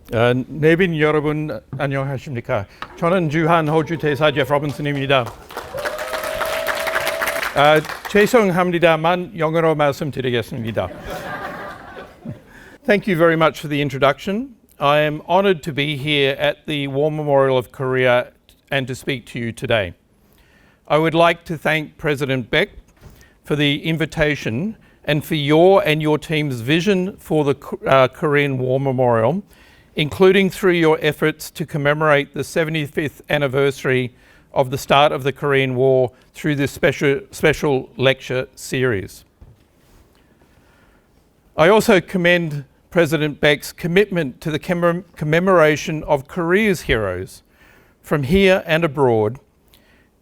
내빈 여러분 안녕하십니까? 저는 주한호주대사 제프 로빈슨입니다. 죄송합니다만 영어로 말씀드리겠습니다. Thank you very much for the introduction. I am honoured to be here at the War Memorial of Korea and to speak to you today. I would like to thank President Baek for the invitation and for your and your team's vision for the Korean War Memorial, including through your efforts to commemorate the 75th anniversary of the start of the Korean War through this special lecture series. I also commend President Baek's commitment to the commemoration of Korea's heroes from here and abroad,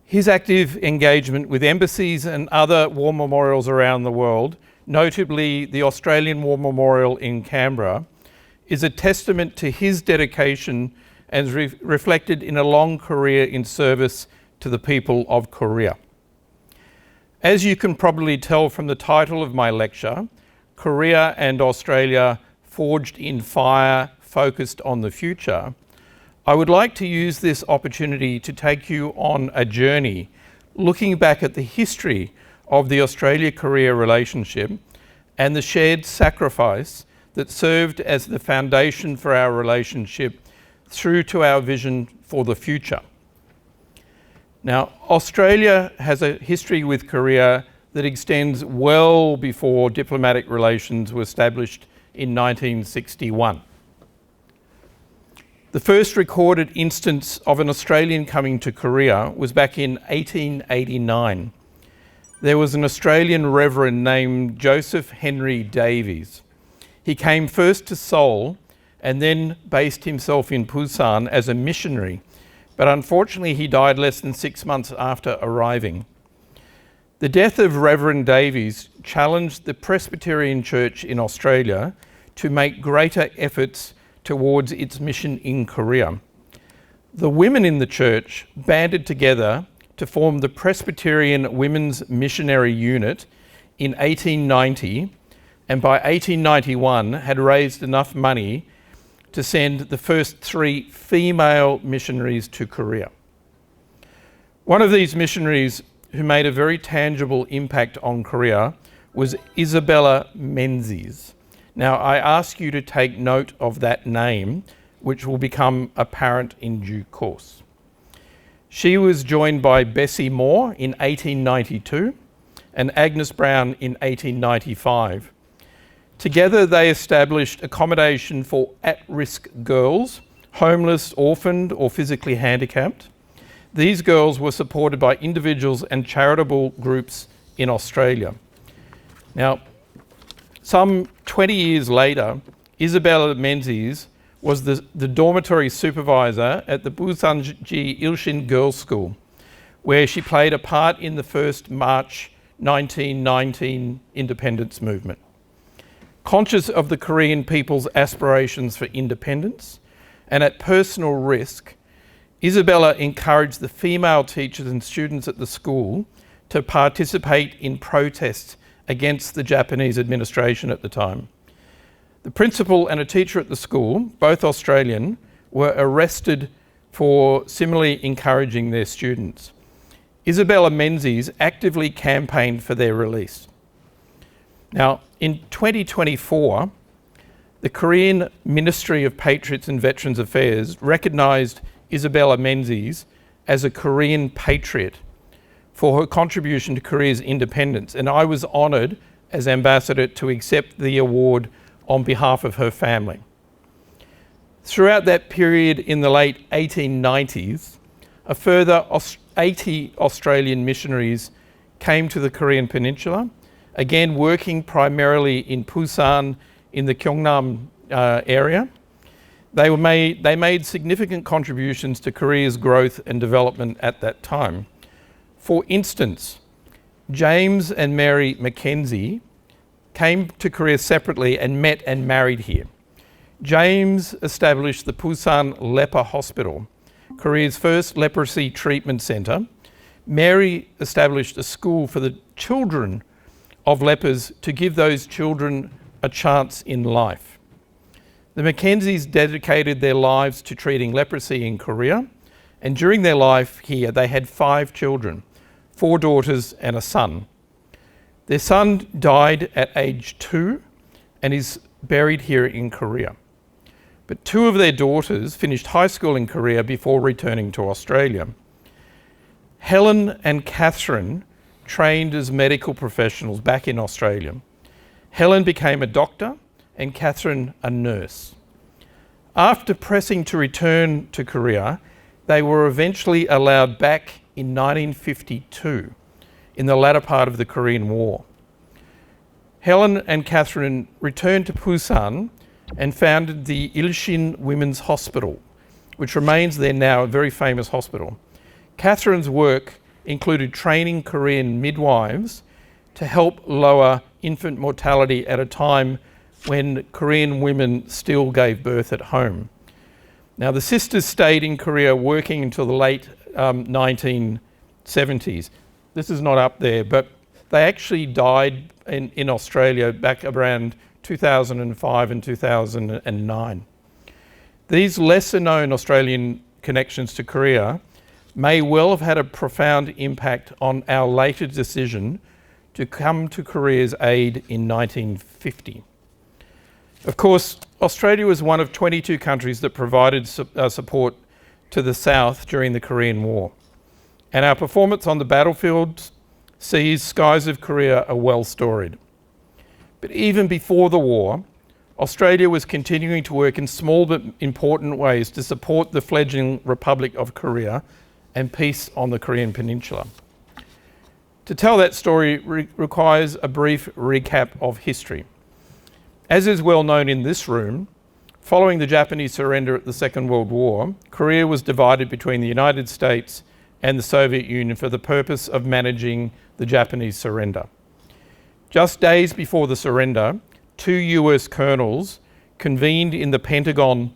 his active engagement with embassies and other war memorials around the world, notably the Australian War Memorial in Canberra, is a testament to his dedication and reflected in a long career in service to the people of Korea. As you can probably tell from the title of my lecture, Korea and Australia forged in fire, focused on the future, I would like to use this opportunity to take you on a journey looking back at the history of the Australia-Korea relationship and the shared sacrifice that served as the foundation for our relationship through to our vision for the future. Now, Australia has a history with Korea that extends well before diplomatic relations were established in 1961. The first recorded instance of an Australian coming to Korea was back in 1889. There was an Australian reverend named Joseph Henry Davies. He came first to Seoul and then based himself in Busan as a missionary, but unfortunately he died less than 6 months after arriving. The death of Reverend Davies challenged the Presbyterian Church in Australia to make greater efforts towards its mission in Korea. The women in the church banded together to form the Presbyterian Women's Missionary Unit in 1890, and by 1891 had raised enough money to send the first 3 female missionaries to Korea. One of these missionaries who made a very tangible impact on Korea was Isabella Menzies. Now, I ask you to take note of that name, which will become apparent in due course. She was joined by Bessie Moore in 1892 and Agnes Brown in 1895. Together, they established accommodation for at-risk girls, homeless, orphaned, or physically handicapped. These girls were supported by individuals and charitable groups in Australia. Now, some 20 years later, Isabella Menzies was the dormitory supervisor at the Busanji Ilshin Girls' School, where she played a part in the first March 1919 independence movement. Conscious of the Korean people's aspirations for independence and at personal risk, Isabella encouraged the female teachers and students at the school to participate in protests against the Japanese administration at the time. The principal and a teacher at the school, both Australian, were arrested for similarly encouraging their students. Isabella Menzies actively campaigned for their release. Now, in 2024, the Korean Ministry of Patriots and Veterans Affairs recognised Isabella Menzies as a Korean patriot for her contribution to Korea's independence, and I was honoured as ambassador to accept the award on behalf of her family. Throughout that period in the late 1890s, a further 80 Australian missionaries came to the Korean Peninsula, again working primarily in Busan in the Gyeongnam area. They made significant contributions to Korea's growth and development at that time. For instance, James and Mary Mackenzie came to Korea separately and met and married here. James established the Busan Leper Hospital, Korea's first leprosy treatment centre. Mary established a school for the children of lepers to give those children a chance in life. The Mackenzies dedicated their lives to treating leprosy in Korea, and during their life here they had 5 children, 4 daughters and a son. Their son died at age 2 and is buried here in Korea. But 2 of their daughters finished high school in Korea before returning to Australia. Helen and Catherine trained as medical professionals back in Australia. Helen became a doctor and Catherine a nurse. After pressing to return to Korea, they were eventually allowed back in 1952, in the latter part of the Korean War. Helen and Catherine returned to Busan and founded the Ilshin Women's Hospital, which remains there now, a very famous hospital. Catherine's work included training Korean midwives to help lower infant mortality at a time when Korean women still gave birth at home. Now, the sisters stayed in Korea working until the late 1970s. This is not up there, but they actually died in Australia back around 2005 and 2009. These lesser known Australian connections to Korea may well have had a profound impact on our later decision to come to Korea's aid in 1950. Of course, Australia was one of 22 countries that provided support to the South during the Korean War. And our performance on the battlefield, seas, skies of Korea are well storied. But even before the war, Australia was continuing to work in small but important ways to support the fledgling Republic of Korea and peace on the Korean Peninsula. To tell that story requires a brief recap of history. As is well known in this room, following the Japanese surrender at the Second World War, Korea was divided between the United States and the Soviet Union for the purpose of managing the Japanese surrender. Just days before the surrender, 2 US colonels convened in the Pentagon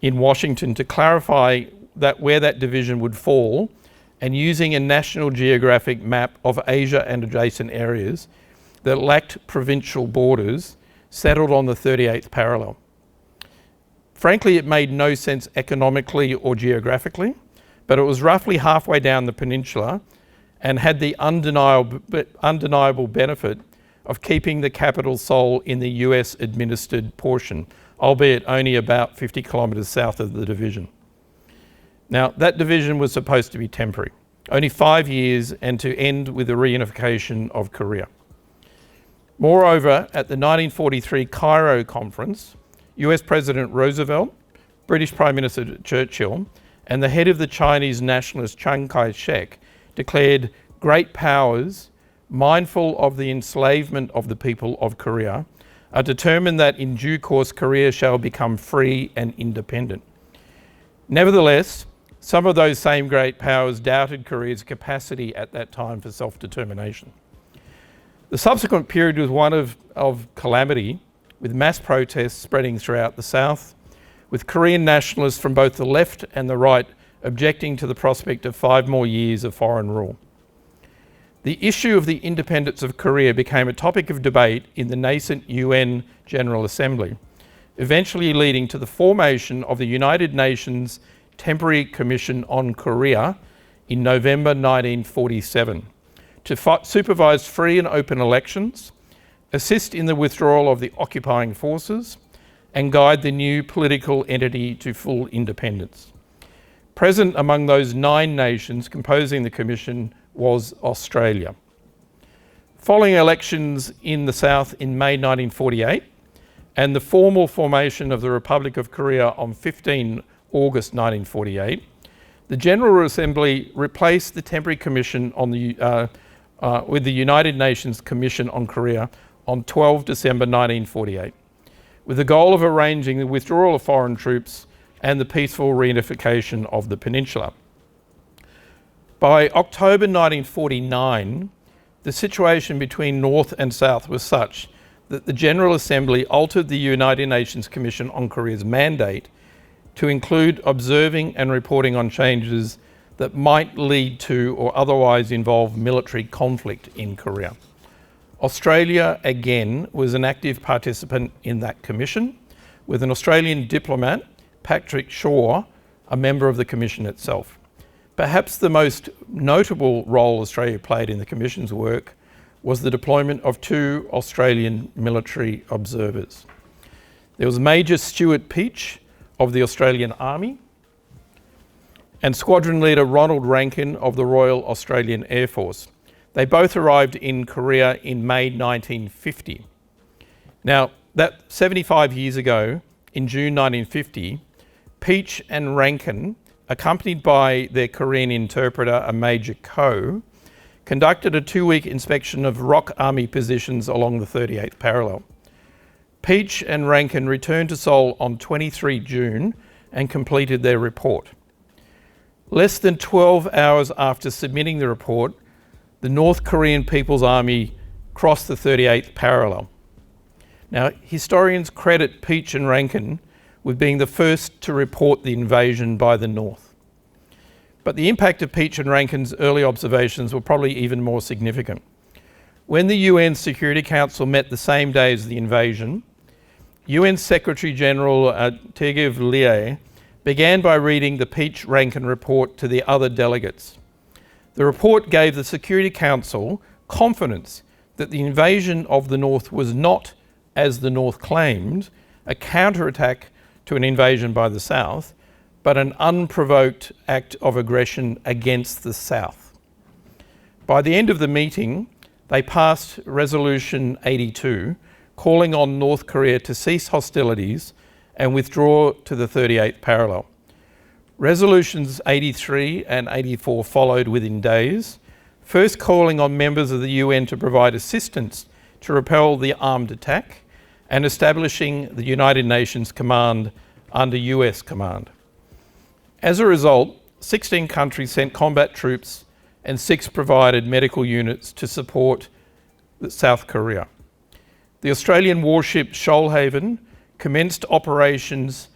in Washington to clarify where that division would fall, and using a National Geographic map of Asia and adjacent areas that lacked provincial borders, settled on the 38th parallel. Frankly, it made no sense economically or geographically, but it was roughly halfway down the peninsula and had the undeniable benefit of keeping the capital Seoul in the US administered portion, albeit only about 50 kilometres south of the division. Now, that division was supposed to be temporary, only 5 years, and to end with the reunification of Korea. Moreover, at the 1943 Cairo conference, US President Roosevelt, British Prime Minister Churchill, and the head of the Chinese nationalist Chiang Kai-shek declared great powers, mindful of the enslavement of the people of Korea, are determined that in due course Korea shall become free and independent. Nevertheless, some of those same great powers doubted Korea's capacity at that time for self-determination. The subsequent period was one of calamity, with mass protests spreading throughout the South, with Korean nationalists from both the left and the right objecting to the prospect of 5 more years of foreign rule. The issue of the independence of Korea became a topic of debate in the nascent UN General Assembly, eventually leading to the formation of the United Nations Temporary Commission on Korea in November 1947 to supervise free and open elections, assist in the withdrawal of the occupying forces, and guide the new political entity to full independence. Present among those 9 nations composing the Commission was Australia. Following elections in the South in May 1948 and the formal formation of the Republic of Korea on 15 August 1948, the General Assembly replaced the Temporary Commission with the United Nations Commission on Korea on 12 December 1948, with the goal of arranging the withdrawal of foreign troops and the peaceful reunification of the peninsula. By October 1949, the situation between North and South was such that the General Assembly altered the United Nations Commission on Korea's mandate to include observing and reporting on changes that might lead to or otherwise involve military conflict in Korea. Australia, again, was an active participant in that commission, with an Australian diplomat, Patrick Shaw, a member of the Commission itself. Perhaps the most notable role Australia played in the Commission's work was the deployment of 2 Australian military observers. There was Major Stuart Peach of the Australian Army and Squadron Leader Ronald Rankin of the Royal Australian Air Force. They both arrived in Korea in May 1950. Now, that 75 years ago, in June 1950, Peach and Rankin, accompanied by their Korean interpreter, a Major Ko, conducted a 2-week inspection of ROC Army positions along the 38th parallel. Peach and Rankin returned to Seoul on 23 June and completed their report. Less than 12 hours after submitting the report, the North Korean People's Army crossed the 38th parallel. Now, historians credit Peach and Rankin with being the first to report the invasion by the North. But the impact of Peach and Rankin's early observations were probably even more significant. When the UN Security Council met the same day as the invasion, UN Secretary General Tegev Lie began by reading the Peach-Rankin report to the other delegates. The report gave the Security Council confidence that the invasion of the North was not, as the North claimed, a counterattack to an invasion by the South, but an unprovoked act of aggression against the South. By the end of the meeting, they passed Resolution 82, calling on North Korea to cease hostilities and withdraw to the 38th parallel. Resolutions 83 and 84 followed within days, first calling on members of the UN to provide assistance to repel the armed attack and establishing the United Nations Command under US command. As a result, 16 countries sent combat troops and 6 provided medical units to support South Korea. The Australian warship Shoalhaven commenced operations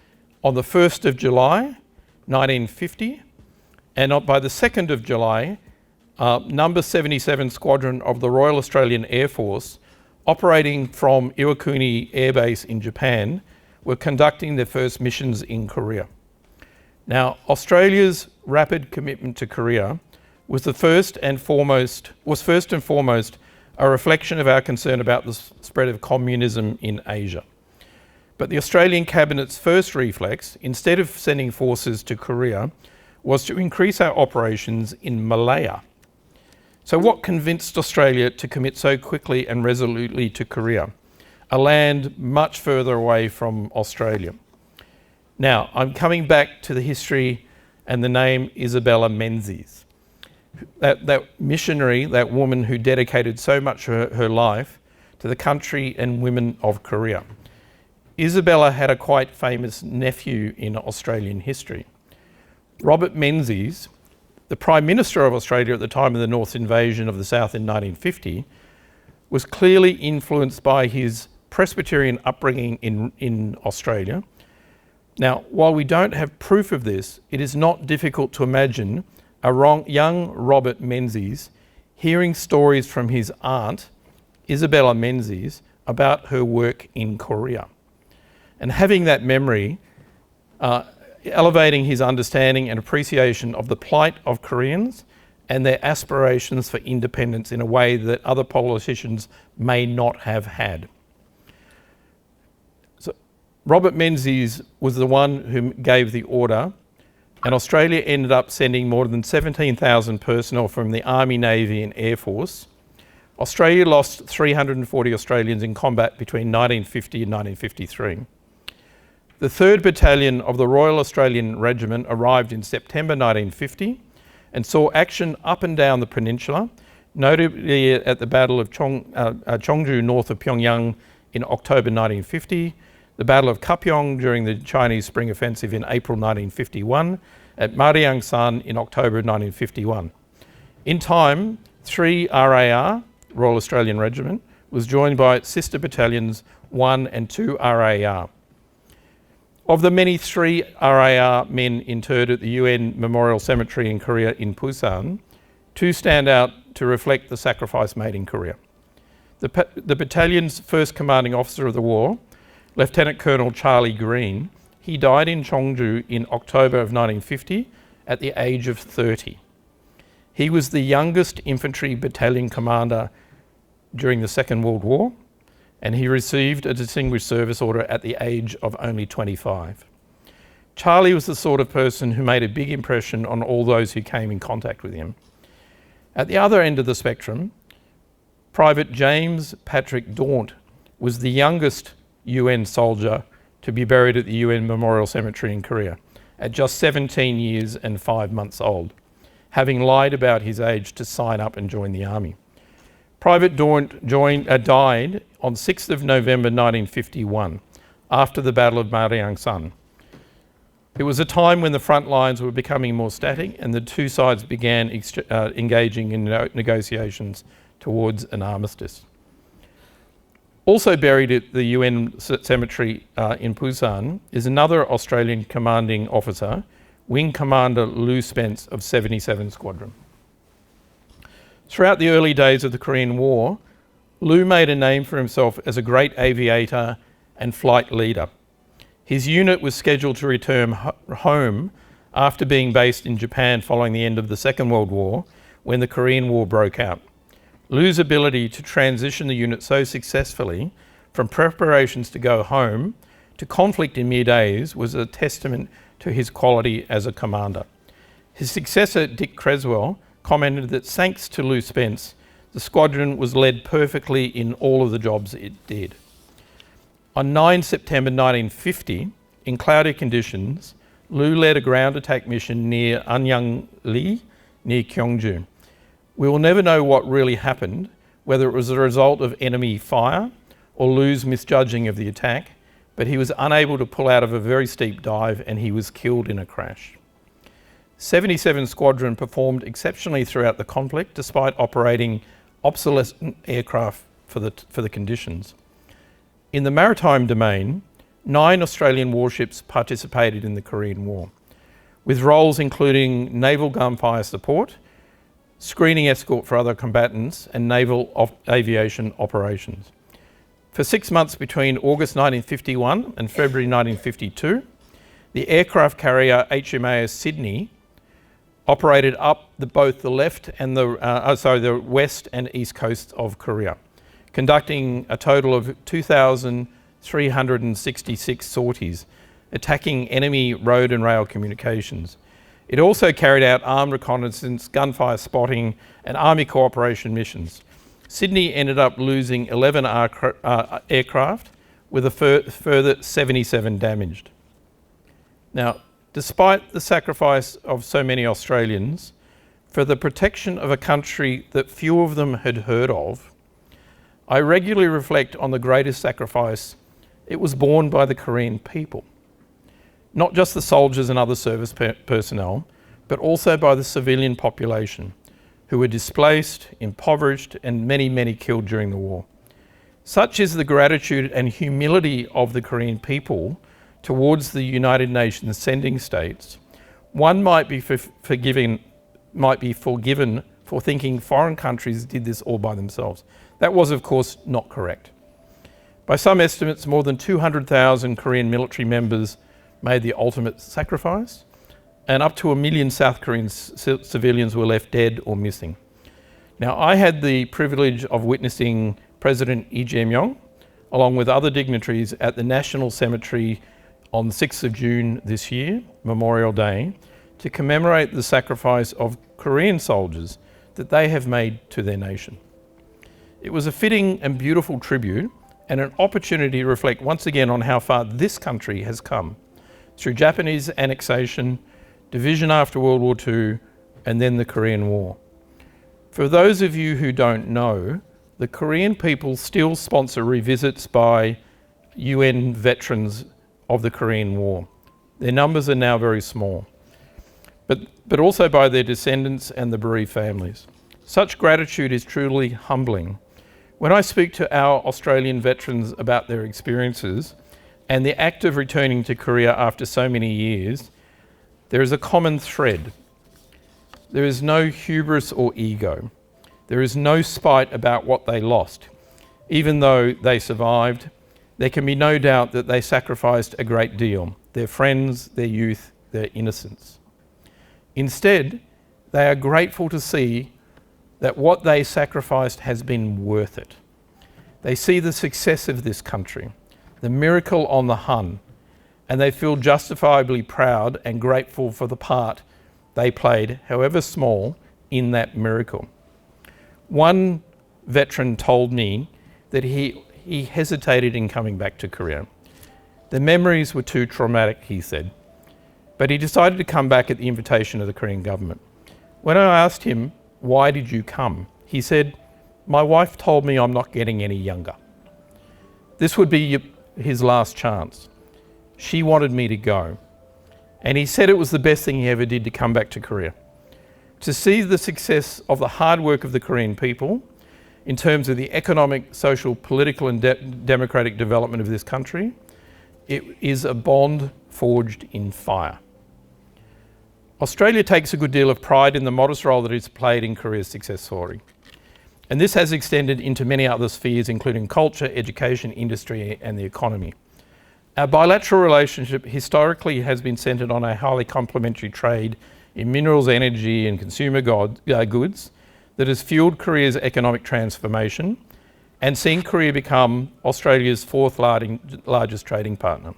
on the 1st of July 1950, and by the 2nd of July, number 77 Squadron of the Royal Australian Air Force, operating from Iwakuni Air Base in Japan, were conducting their first missions in Korea. Now, Australia's rapid commitment to Korea was first and foremost a reflection of our concern about the spread of communism in Asia. But the Australian Cabinet's first reflex, instead of sending forces to Korea, was to increase our operations in Malaya. So what convinced Australia to commit so quickly and resolutely to Korea, a land much further away from Australia? Now, I'm coming back to the history and the name Isabella Menzies. That missionary, that woman who dedicated so much of her life to the country and women of Korea. Isabella had a quite famous nephew in Australian history. Robert Menzies, the Prime Minister of Australia at the time of the North's invasion of the South in 1950, was clearly influenced by his Presbyterian upbringing in Australia. Now, while we don't have proof of this, it is not difficult to imagine a young Robert Menzies hearing stories from his aunt, Isabella Menzies, about her work in Korea. And having that memory, elevating his understanding and appreciation of the plight of Koreans and their aspirations for independence in a way that other politicians may not have had. So Robert Menzies was the one who gave the order, and Australia ended up sending more than 17,000 personnel from the Army, Navy and Air Force. Australia lost 340 Australians in combat between 1950 and 1953. The 3rd Battalion of the Royal Australian Regiment arrived in September 1950 and saw action up and down the peninsula, notably at the Battle of Cheongju north of Pyongyang in October 1950, the Battle of Kapyong during the Chinese Spring Offensive in April 1951, at Mariangsan in October 1951. In time, 3 RAR, Royal Australian Regiment, was joined by its sister battalions 1 and 2 RAR. Of the many 3 RAR men interred at the UN Memorial Cemetery in Korea in Busan, 2 stand out to reflect the sacrifice made in Korea. The battalion's first commanding officer of the war, Lieutenant Colonel Charlie Green, he died in Cheongju in October of 1950 at the age of 30. He was the youngest infantry battalion commander during the Second World War, and he received a Distinguished Service Order at the age of only 25. Charlie was the sort of person who made a big impression on all those who came in contact with him. At the other end of the spectrum, Private James Patrick Daunt was the youngest UN soldier to be buried at the UN Memorial Cemetery in Korea at just 17 years and 5 months old, having lied about his age to sign up and join the army. Private Daunt died on 6th of November 1951 after the Battle of Mariangsan. It was a time when the front lines were becoming more static and the two sides began engaging in negotiations towards an armistice. Also buried at the UN cemetery in Busan is another Australian commanding officer, Wing Commander Lou Spence of 77 Squadron. Throughout the early days of the Korean War, Lou made a name for himself as a great aviator and flight leader. His unit was scheduled to return home after being based in Japan following the end of the Second World War when the Korean War broke out. Lou's ability to transition the unit so successfully from preparations to go home to conflict in mere days was a testament to his quality as a commander. His successor, Dick Creswell, commented that thanks to Lou Spence, the squadron was led perfectly in all of the jobs it did. On 9 September 1950, in cloudy conditions, Lou led a ground attack mission near Anyang-li, near Gyeongju. We will never know what really happened, whether it was a result of enemy fire or Lou's misjudging of the attack, but he was unable to pull out of a very steep dive and he was killed in a crash. 77 Squadron performed exceptionally throughout the conflict despite operating obsolescent aircraft for the conditions. In the maritime domain, 9 Australian warships participated in the Korean War, with roles including naval gunfire support, screening escort for other combatants, and naval aviation operations. For 6 months between August 1951 and February 1952, the aircraft carrier HMAS Sydney operated up both the left and the west and east coasts of Korea, conducting a total of 2,366 sorties, attacking enemy road and rail communications. It also carried out armed reconnaissance, gunfire spotting, and army cooperation missions. Sydney ended up losing 11 aircraft, with a further 77 damaged. Now, despite the sacrifice of so many Australians, for the protection of a country that few of them had heard of, I regularly reflect on the greatest sacrifice. It was borne by the Korean people. Not just the soldiers and other service personnel, but also by the civilian population, who were displaced, impoverished, and many, many killed during the war. Such is the gratitude and humility of the Korean people towards the United Nations sending states. One might be forgiven for thinking foreign countries did this all by themselves. That was, of course, not correct. By some estimates, more than 200,000 Korean military members made the ultimate sacrifice, and up to 1 million South Korean civilians were left dead or missing. Now, I had the privilege of witnessing President Lee Jae-myung, along with other dignitaries, at the National Cemetery on the 6th of June this year, Memorial Day, to commemorate the sacrifice of Korean soldiers that they have made to their nation. It was a fitting and beautiful tribute and an opportunity to reflect once again on how far this country has come through Japanese annexation, division after World War II, and then the Korean War. For those of you who don't know, the Korean people still sponsor revisits by UN veterans of the Korean War. Their numbers are now very small, but also by their descendants and the bereaved families. Such gratitude is truly humbling. When I speak to our Australian veterans about their experiences and the act of returning to Korea after so many years, there is a common thread. There is no hubris or ego. There is no spite about what they lost. Even though they survived, there can be no doubt that they sacrificed a great deal: their friends, their youth, their innocence. Instead, they are grateful to see that what they sacrificed has been worth it. They see the success of this country, the miracle on the Hun, and they feel justifiably proud and grateful for the part they played, however small, in that miracle. One veteran told me that he hesitated in coming back to Korea. The memories were too traumatic, he said, but he decided to come back at the invitation of the Korean government. When I asked him, "Why did you come?" he said, "My wife told me I'm not getting any younger. This would be his last chance. She wanted me to go." And he said it was the best thing he ever did to come back to Korea. To see the success of the hard work of the Korean people in terms of the economic, social, political and democratic development of this country, it is a bond forged in fire. Australia takes a good deal of pride in the modest role that it's played in Korea's success story. And this has extended into many other spheres, including culture, education, industry and the economy. Our bilateral relationship historically has been centred on a highly complementary trade in minerals, energy and consumer goods that has fuelled Korea's economic transformation and seen Korea become Australia's fourth largest trading partner.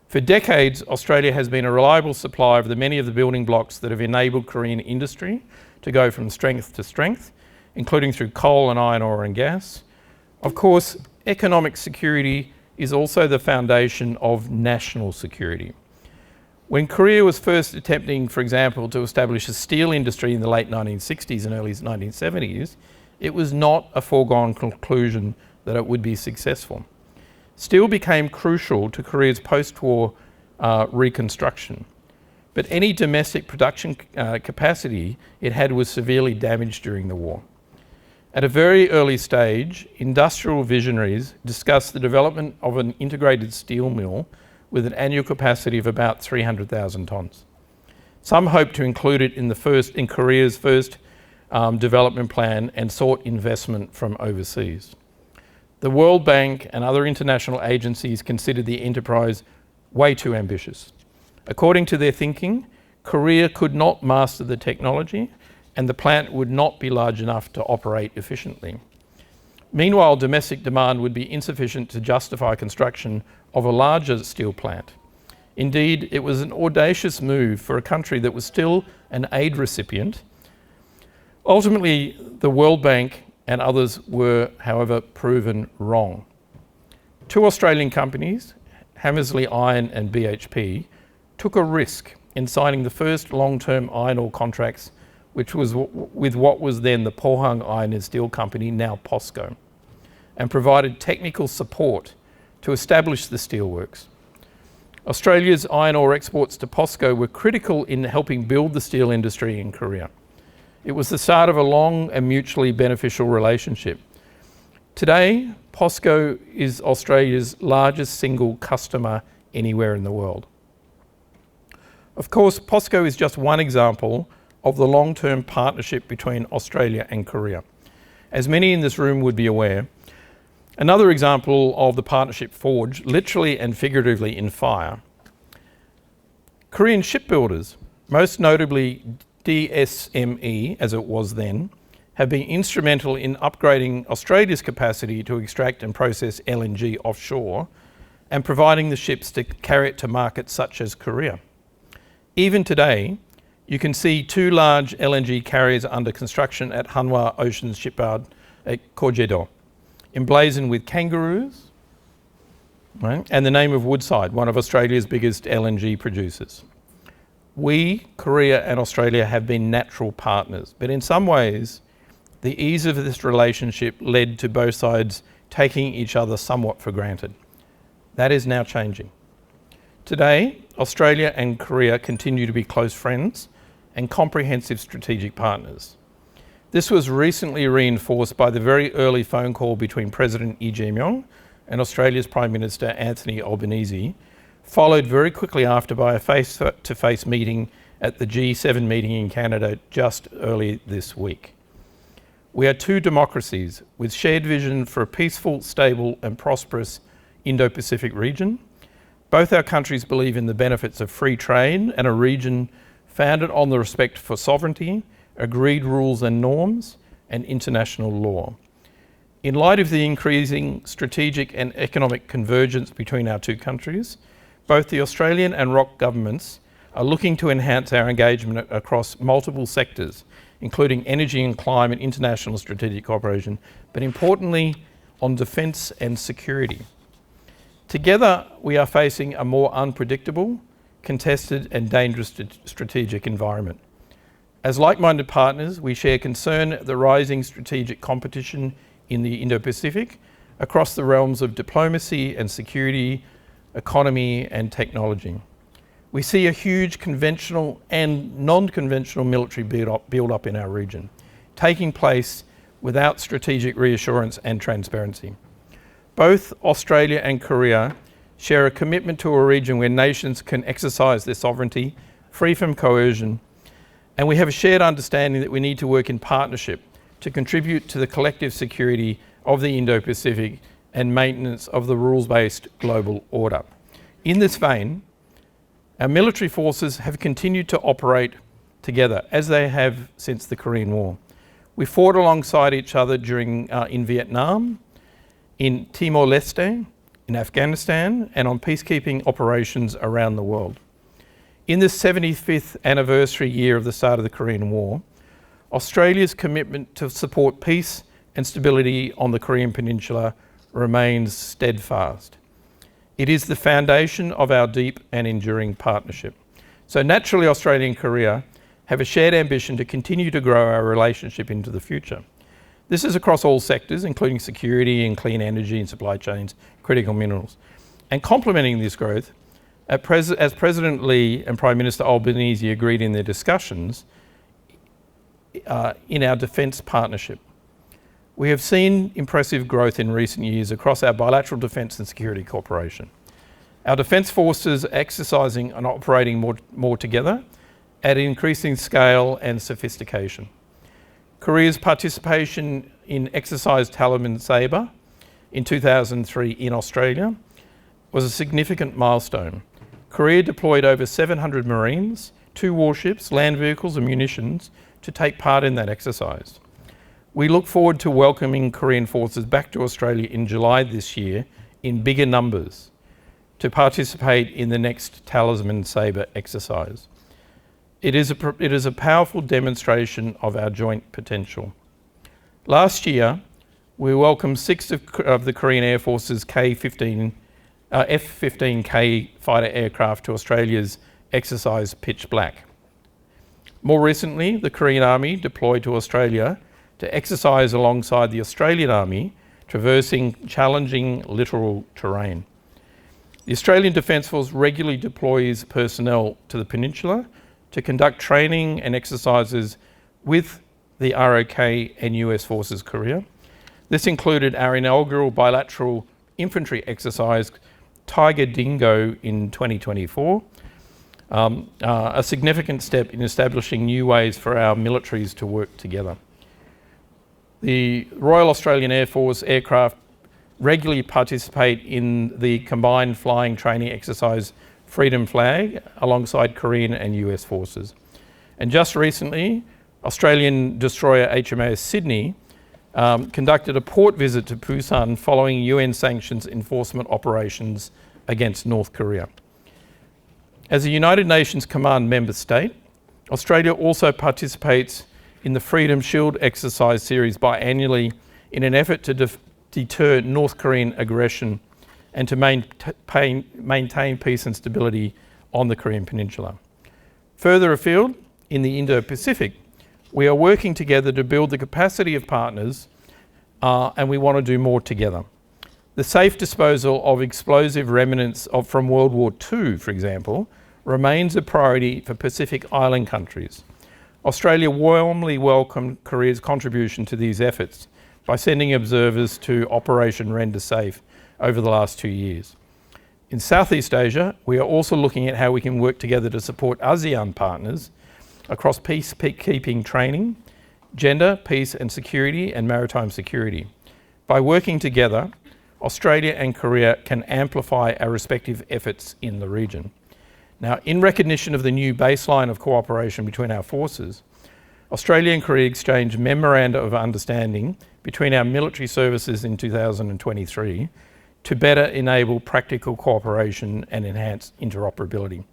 For decades, Australia has been a reliable supplier of many of the building blocks that have enabled Korean industry to go from strength to strength, including through coal and iron ore and gas. Of course, economic security is also the foundation of national security. When Korea was first attempting, for example, to establish a steel industry in the late 1960s and early 1970s, it was not a foregone conclusion that it would be successful. Steel became crucial to Korea's post-war reconstruction, but any domestic production capacity it had was severely damaged during the war. At a very early stage, industrial visionaries discussed the development of an integrated steel mill with an annual capacity of about 300,000 tonnes. Some hoped to include it in Korea's first development plan and sought investment from overseas. The World Bank and other international agencies considered the enterprise way too ambitious. According to their thinking, Korea could not master the technology and the plant would not be large enough to operate efficiently. Meanwhile, domestic demand would be insufficient to justify construction of a larger steel plant. Indeed, it was an audacious move for a country that was still an aid recipient. Ultimately, the World Bank and others were, however, proven wrong. Two Australian companies, Hamersley Iron and BHP, took a risk in signing the first long-term iron ore contracts, which was with what was then the Pohang Iron and Steel Company, now POSCO, and provided technical support to establish the steelworks. Australia's iron ore exports to POSCO were critical in helping build the steel industry in Korea. It was the start of a long and mutually beneficial relationship. Today, POSCO is Australia's largest single customer anywhere in the world. Of course, POSCO is just one example of the long-term partnership between Australia and Korea. As many in this room would be aware, another example of the partnership forged, literally and figuratively, in fire. Korean shipbuilders, most notably DSME, as it was then, have been instrumental in upgrading Australia's capacity to extract and process LNG offshore and providing the ships to carry it to markets such as Korea. Even today, you can see two large LNG carriers under construction at Hanwha Ocean Shipyard at Kojedo, emblazoned with kangaroos, right, and the name of Woodside, one of Australia's biggest LNG producers. We, Korea and Australia, have been natural partners, but in some ways, the ease of this relationship led to both sides taking each other somewhat for granted. That is now changing. Today, Australia and Korea continue to be close friends and comprehensive strategic partners. This was recently reinforced by the very early phone call between President Lee Jae-myung and Australia's Prime Minister Anthony Albanese, followed very quickly after by a face-to-face meeting at the G7 meeting in Canada just early this week. We are two democracies with shared vision for a peaceful, stable and prosperous Indo-Pacific region. Both our countries believe in the benefits of free trade and a region founded on the respect for sovereignty, agreed rules and norms, and international law. In light of the increasing strategic and economic convergence between our two countries, both the Australian and ROC governments are looking to enhance our engagement across multiple sectors, including energy and climate, international strategic cooperation, but importantly, on defence and security. Together, we are facing a more unpredictable, contested and dangerous strategic environment. As like-minded partners, we share concern at the rising strategic competition in the Indo-Pacific across the realms of diplomacy and security, economy and technology. We see a huge conventional and non-conventional military build-up in our region, taking place without strategic reassurance and transparency. Both Australia and Korea share a commitment to a region where nations can exercise their sovereignty, free from coercion, and we have a shared understanding that we need to work in partnership to contribute to the collective security of the Indo-Pacific and maintenance of the rules-based global order. In this vein, our military forces have continued to operate together as they have since the Korean War. We fought alongside each other in Vietnam, in Timor-Leste, in Afghanistan, and on peacekeeping operations around the world. In the 75th anniversary year of the start of the Korean War, Australia's commitment to support peace and stability on the Korean Peninsula remains steadfast. It is the foundation of our deep and enduring partnership. So naturally, Australia and Korea have a shared ambition to continue to grow our relationship into the future. This is across all sectors, including security and clean energy and supply chains, critical minerals. And complementing this growth, as President Lee and Prime Minister Albanese agreed in their discussions, in our defence partnership. We have seen impressive growth in recent years across our bilateral defence and security cooperation. Our defence forces are exercising and operating more together at increasing scale and sophistication. Korea's participation in Exercise Taliban Sabre in 2003 in Australia was a significant milestone. Korea deployed over 700 Marines, 2 warships, land vehicles and munitions to take part in that exercise. We look forward to welcoming Korean forces back to Australia in July this year in bigger numbers to participate in the next Talisman Sabre exercise. It is a powerful demonstration of our joint potential. Last year, we welcomed 6 of the Korean Air Force's F-15K fighter aircraft to Australia's exercise Pitch Black. More recently, the Korean Army deployed to Australia to exercise alongside the Australian Army, traversing challenging littoral terrain. The Australian Defence Force regularly deploys personnel to the peninsula to conduct training and exercises with the ROK and US Forces Korea. This included our inaugural bilateral infantry exercise, Tiger Dingo, in 2024, a significant step in establishing new ways for our militaries to work together. The Royal Australian Air Force aircraft regularly participate in the combined flying training exercise Freedom Flag alongside Korean and US forces. And just recently, Australian destroyer HMAS Sydney conducted a port visit to Busan following UN sanctions enforcement operations against North Korea. As a United Nations Command member state, Australia also participates in the Freedom Shield exercise series biannually in an effort to deter North Korean aggression and to maintain peace and stability on the Korean Peninsula. Further afield, in the Indo-Pacific, we are working together to build the capacity of partners, and we want to do more together. The safe disposal of explosive remnants from World War II, for example, remains a priority for Pacific Island countries. Australia warmly welcomed Korea's contribution to these efforts by sending observers to Operation Render Safe over the last 2 years. In Southeast Asia, we are also looking at how we can work together to support ASEAN partners across peacekeeping training, gender, peace and security, and maritime security. By working together, Australia and Korea can amplify our respective efforts in the region. Now, in recognition of the new baseline of cooperation between our forces, Australia and Korea exchanged memoranda of understanding between our military services in 2023 to better enable practical cooperation and enhance interoperability.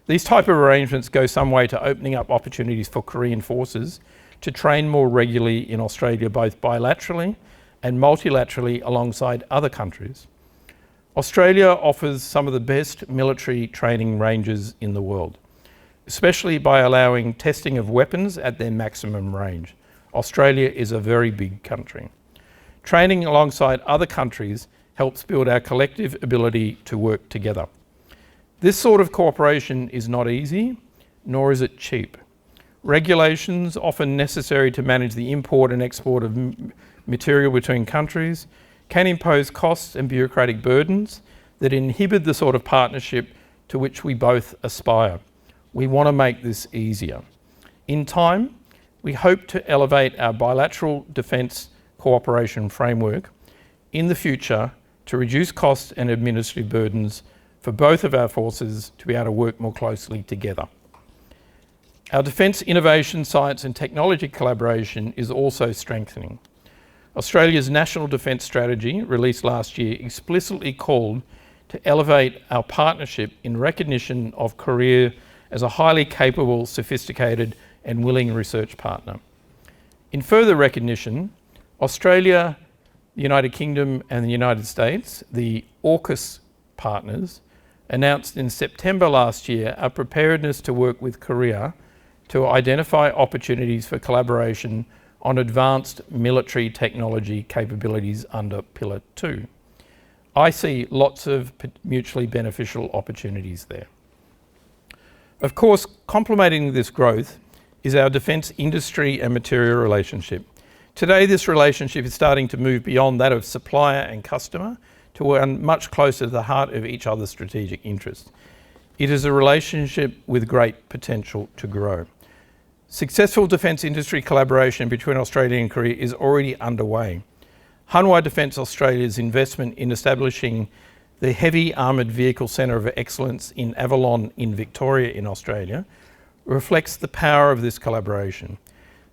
These type of arrangements go some way to opening up opportunities for Korean forces to train more regularly in Australia, both bilaterally and multilaterally alongside other countries. Australia offers some of the best military training ranges in the world, especially by allowing testing of weapons at their maximum range. Australia is a very big country. Training alongside other countries helps build our collective ability to work together. This sort of cooperation is not easy, nor is it cheap. Regulations often necessary to manage the import and export of material between countries can impose costs and bureaucratic burdens that inhibit the sort of partnership to which we both aspire. We want to make this easier. In time, we hope to elevate our bilateral defence cooperation framework in the future to reduce costs and administrative burdens for both of our forces to be able to work more closely together. Our defence innovation, science and technology collaboration is also strengthening. Australia's National Defence Strategy, released last year, explicitly called to elevate our partnership in recognition of Korea as a highly capable, sophisticated and willing research partner. In further recognition, Australia, the United Kingdom and the United States, the AUKUS partners, announced in September last year our preparedness to work with Korea to identify opportunities for collaboration on advanced military technology capabilities under Pillar 2. I see lots of mutually beneficial opportunities there. Of course, complementing this growth is our defence industry and material relationship. Today, this relationship is starting to move beyond that of supplier and customer to one much closer to the heart of each other's strategic interests. It is a relationship with great potential to grow. Successful defence industry collaboration between Australia and Korea is already underway. Hanwha Defence Australia's investment in establishing the Heavy Armoured Vehicle Centre of Excellence in Avalon in Victoria in Australia reflects the power of this collaboration.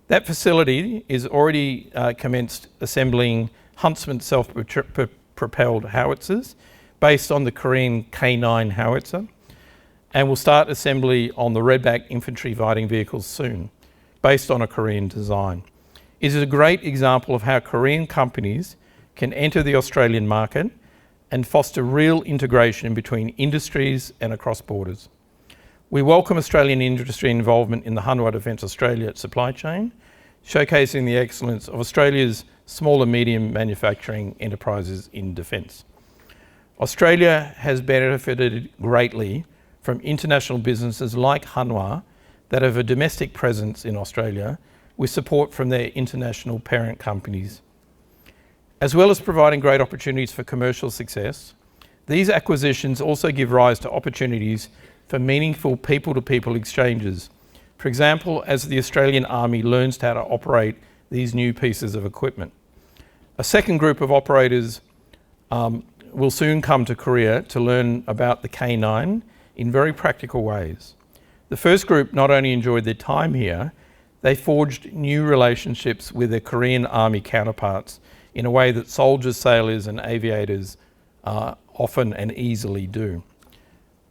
That facility is already commenced assembling Huntsman self-propelled howitzers based on the Korean K9 howitzer, and will start assembly on the Redback infantry fighting vehicles soon, based on a Korean design. It is a great example of how Korean companies can enter the Australian market and foster real integration between industries and across borders. We welcome Australian industry involvement in the Hanwha Defence Australia supply chain, showcasing the excellence of Australia's small and medium manufacturing enterprises in defence. Australia has benefited greatly from international businesses like Hanwha that have a domestic presence in Australia with support from their international parent companies. As well as providing great opportunities for commercial success, these acquisitions also give rise to opportunities for meaningful people-to-people exchanges. For example, as the Australian Army learns how to operate these new pieces of equipment. A second group of operators will soon come to Korea to learn about the K9 in very practical ways. The first group not only enjoyed their time here, they forged new relationships with their Korean Army counterparts in a way that soldiers, sailors and aviators often and easily do.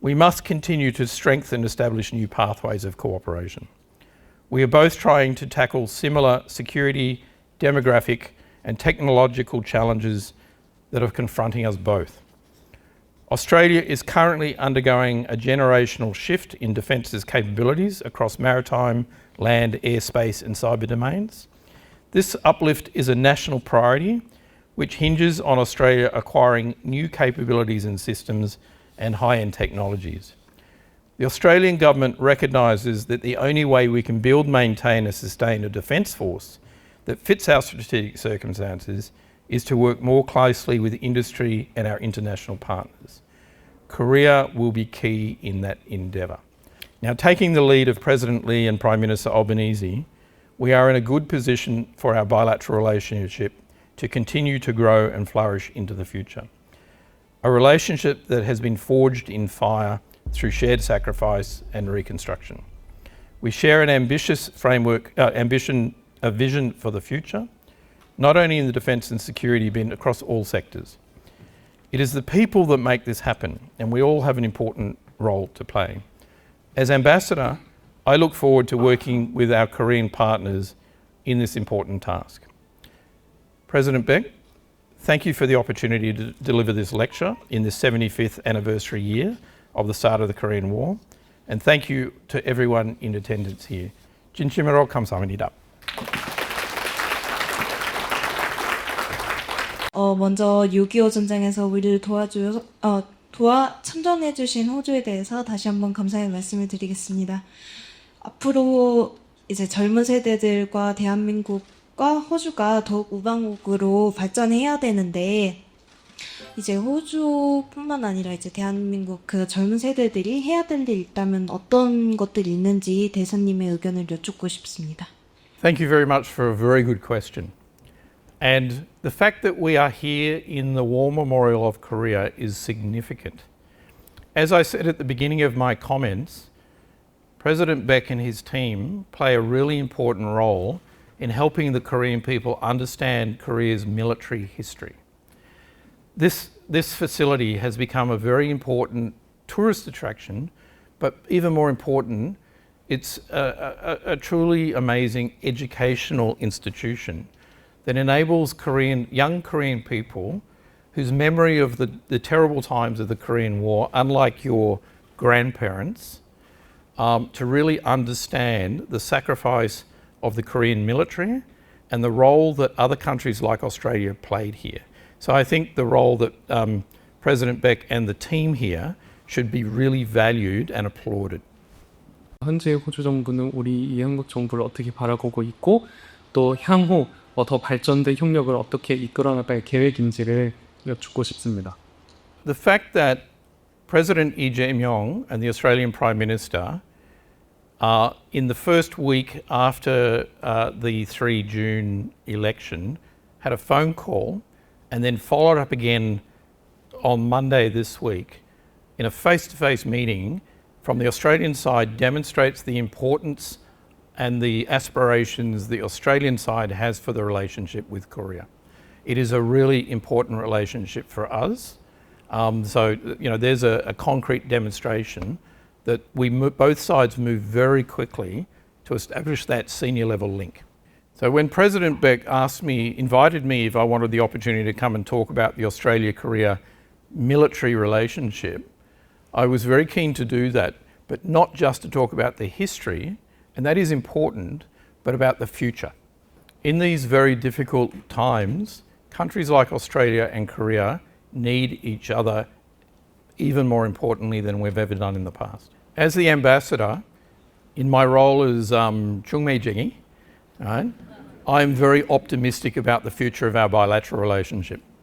We must continue to strengthen and establish new pathways of cooperation. We are both trying to tackle similar security, demographic and technological challenges that are confronting us both. Australia is currently undergoing a generational shift in defence's capabilities across maritime, land, airspace and cyber domains. This uplift is a national priority which hinges on Australia acquiring new capabilities and systems and high-end technologies. The Australian government recognises that the only way we can build, maintain and sustain a defence force that fits our strategic circumstances is to work more closely with industry and our international partners. Korea will be key in that endeavour. Now, taking the lead of President Lee and Prime Minister Albanese, we are in a good position for our bilateral relationship to continue to grow and flourish into the future. A relationship that has been forged in fire through shared sacrifice and reconstruction. We share an ambitious framework, a vision for the future, not only in the defence and security but across all sectors. It is the people that make this happen, and we all have an important role to play. As Ambassador, I look forward to working with our Korean partners in this important task. President Beck, thank you for the opportunity to deliver this lecture in the 75th anniversary year of the start of the Korean War, and thank you to everyone in attendance here. 진심으로 감사합니다. 먼저 6.25 전쟁에서 우리를 도와 참전해주신 호주에 대해서 다시 한번 감사의 말씀을 드리겠습니다. 앞으로 이제 젊은 세대들과 대한민국과 호주가 더욱 우방국으로 발전해야 되는데, 이제 호주뿐만 아니라 이제 대한민국 그 젊은 세대들이 해야 될 일 있다면 어떤 것들이 있는지 대사님의 의견을 여쭙고 싶습니다. Thank you very much for a very good question. And the fact that we are here in the War Memorial of Korea is significant. As I said at the beginning of my comments, President Beck and his team play a really important role in helping the Korean people understand Korea's military history. This facility has become a very important tourist attraction, but even more important, it's a truly amazing educational institution that enables young Korean people whose memory of the terrible times of the Korean War, unlike your grandparents, to really understand the sacrifice of the Korean military and the role that other countries like Australia played here. So I think the role that President Beck and the team here should be really valued and applauded. 현재 호주 정부는 우리 이 한국 정부를 어떻게 바라보고 있고, 또 향후 더 발전된 협력을 어떻게 이끌어 나갈 계획인지를 여쭙고 싶습니다. The fact that President Lee Jae-myung and the Australian Prime Minister in the first week after the 3 June election had a phone call and then followed up again on Monday this week in a face-to-face meeting from the Australian side demonstrates the importance and the aspirations the Australian side has for the relationship with Korea. It is a really important relationship for us. So, there's a concrete demonstration that both sides move very quickly to establish that senior level link. So when President Beck invited me if I wanted the opportunity to come and talk about the Australia-Korea military relationship, I was very keen to do that, but not just to talk about the history, and that is important, but about the future. In these very difficult times, countries like Australia and Korea need each other even more importantly than we've ever done in the past. As the ambassador, in my role as 중매쟁이, right, I'm very optimistic about the future of our bilateral relationship.